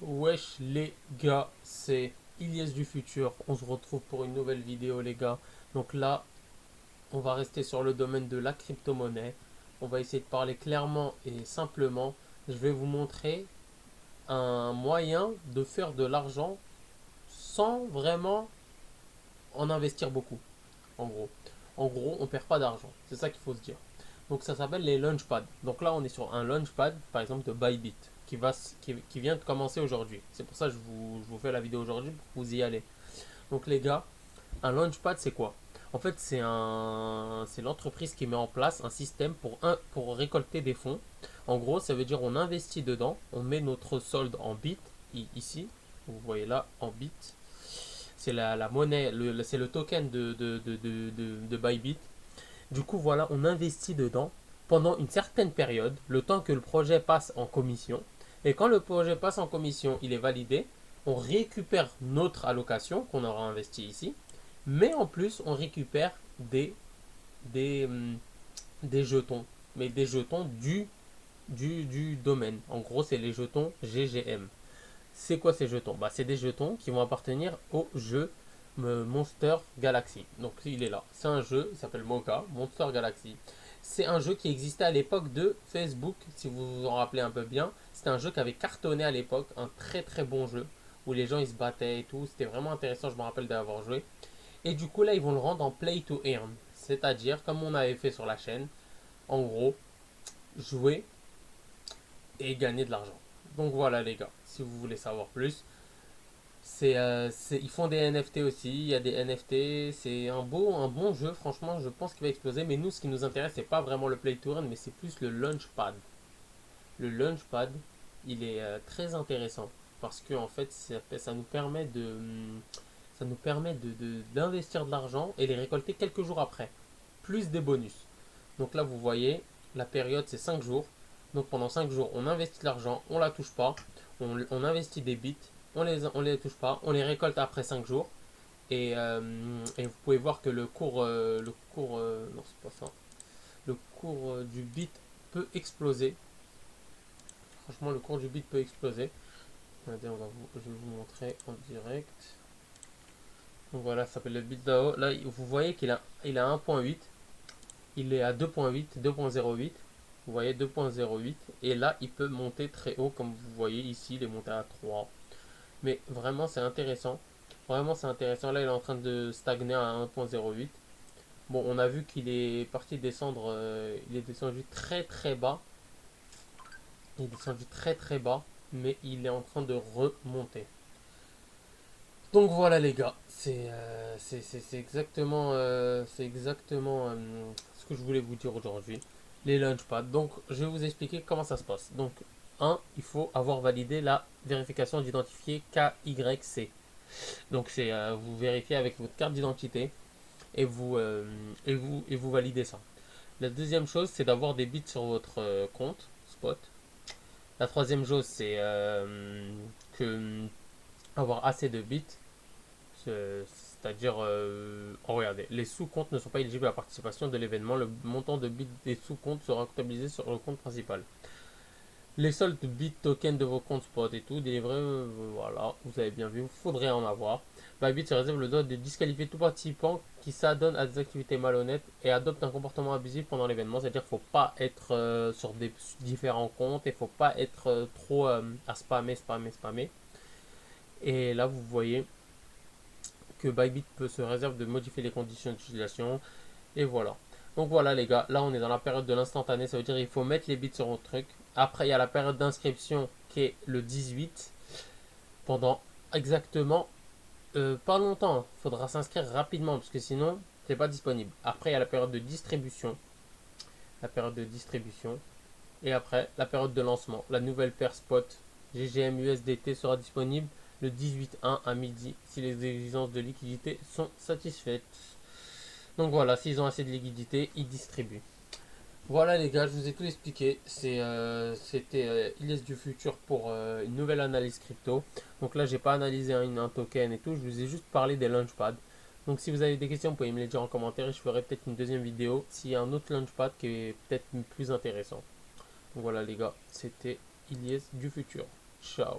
Wesh les gars, c'est Ilyes du futur. On se retrouve pour une nouvelle vidéo les gars. Donc là, on va rester sur le domaine de la crypto-monnaie. On va essayer de parler clairement et simplement. Je vais vous montrer un moyen de faire de l'argent sans vraiment en investir beaucoup. En gros, on perd pas d'argent. C'est ça qu'il faut se dire. Donc ça s'appelle les launchpads. Donc là, on est sur un launchpad, par exemple de Bybit, qui vient de commencer aujourd'hui. C'est pour ça que je vous fais la vidéo aujourd'hui pour que vous y allez. Donc les gars, un launchpad, c'est quoi? En fait, c'est l'entreprise qui met en place un système pour récolter des fonds. En gros, ça veut dire on investit dedans, on met notre solde en bit, ici, vous voyez là, en bit. C'est la monnaie, c'est le token de Bybit. Du coup, voilà, on investit dedans pendant une certaine période, le temps que le projet passe en commission. Et quand le projet passe en commission, il est validé, on récupère notre allocation qu'on aura investi ici, mais en plus, on récupère des, hum, des jetons, mais des jetons du domaine. En gros, c'est les jetons GGM. C'est quoi ces jetons? Bah, c'est des jetons qui vont appartenir au jeu Monster Galaxy. Donc il est là. C'est un jeu, il s'appelle Mocha, Monster Galaxy. C'est un jeu qui existait à l'époque de Facebook, si vous vous en rappelez un peu bien. C'était un jeu qui avait cartonné à l'époque, un très très bon jeu, où les gens ils se battaient et tout. C'était vraiment intéressant, je me rappelle d'avoir joué. Et du coup là, ils vont le rendre en play to earn. C'est-à-dire, comme on avait fait sur la chaîne, en gros, jouer et gagner de l'argent. Donc voilà les gars, si vous voulez savoir plus, ils font des NFT aussi, il y a des NFT, c'est un bon jeu, franchement, je pense qu'il va exploser. Mais nous, ce qui nous intéresse, c'est pas vraiment le play to earn, mais c'est plus le launchpad. Le launchpad, il est très intéressant parce que en fait, ça nous permet d'investir de l'argent et les récolter quelques jours après, plus des bonus. Donc là, vous voyez, la période, c'est 5 jours. Donc pendant 5 jours, on investit de l'argent, on ne la touche pas. On investit des bits, on les touche pas. On les récolte après 5 jours. Et vous pouvez voir que non, c'est pas ça. Le cours du bit peut exploser. Franchement, le cours du bit peut exploser. Regardez, je vais vous montrer en direct. Donc voilà, ça s'appelle le bit DAO. Là, vous voyez qu'il a 1.8. Il est à 2.8, 2.08. Vous voyez 2.08. Et là, il peut monter très haut, comme vous voyez ici, il est monté à 3. Mais vraiment, c'est intéressant. Vraiment, c'est intéressant. Là, il est en train de stagner à 1.08. Bon, on a vu qu'il est parti descendre. Il est descendu très très bas. Il est descendu très très bas. Mais il est en train de remonter. Donc voilà les gars, c'est exactement ce que je voulais vous dire aujourd'hui. Les launchpads. Donc je vais vous expliquer comment ça se passe. Donc il faut avoir validé la vérification d'identifié KYC. Donc vous vérifiez avec votre carte d'identité et vous validez ça. La deuxième chose, c'est d'avoir des bits sur votre compte spot. La troisième chose, c'est que avoir assez de bits. C'est-à-dire, regardez, les sous-comptes ne sont pas éligibles à la participation de l'événement. Le montant de bits des sous-comptes sera comptabilisé sur le compte principal. Les soldes bits tokens de vos comptes spot et tout, délivrés, voilà, vous avez bien vu, il faudrait en avoir. Bybit se réserve le droit de disqualifier tout participant qui s'adonne à des activités malhonnêtes et adopte un comportement abusif pendant l'événement. C'est-à-dire qu'il ne faut pas être sur des différents comptes et il ne faut pas être trop à spammer. Et là, vous voyez que Bybit peut se réserve de modifier les conditions d'utilisation. Et voilà. Donc voilà les gars, là on est dans la période de l'instantané, ça veut dire qu'il faut mettre les bits sur votre truc. Après il y a la période d'inscription qui est le 18 pendant exactement pas longtemps. Il faudra s'inscrire rapidement parce que sinon c'est pas disponible. Après il y a la période de distribution. La période de distribution. Et après la période de lancement. La nouvelle paire spot GGM USDT sera disponible le 18-1 à midi si les exigences de liquidité sont satisfaites. Donc voilà, s'ils ont assez de liquidité, ils distribuent. Voilà les gars, je vous ai tout expliqué. C'était Ilyes du futur pour une nouvelle analyse crypto. Donc là, j'ai pas analysé un token et tout, je vous ai juste parlé des launchpads. Donc si vous avez des questions, vous pouvez me les dire en commentaire et je ferai peut-être une deuxième vidéo s'il y a un autre launchpad qui est peut-être plus intéressant. Donc voilà les gars, c'était Ilyes du futur. Ciao.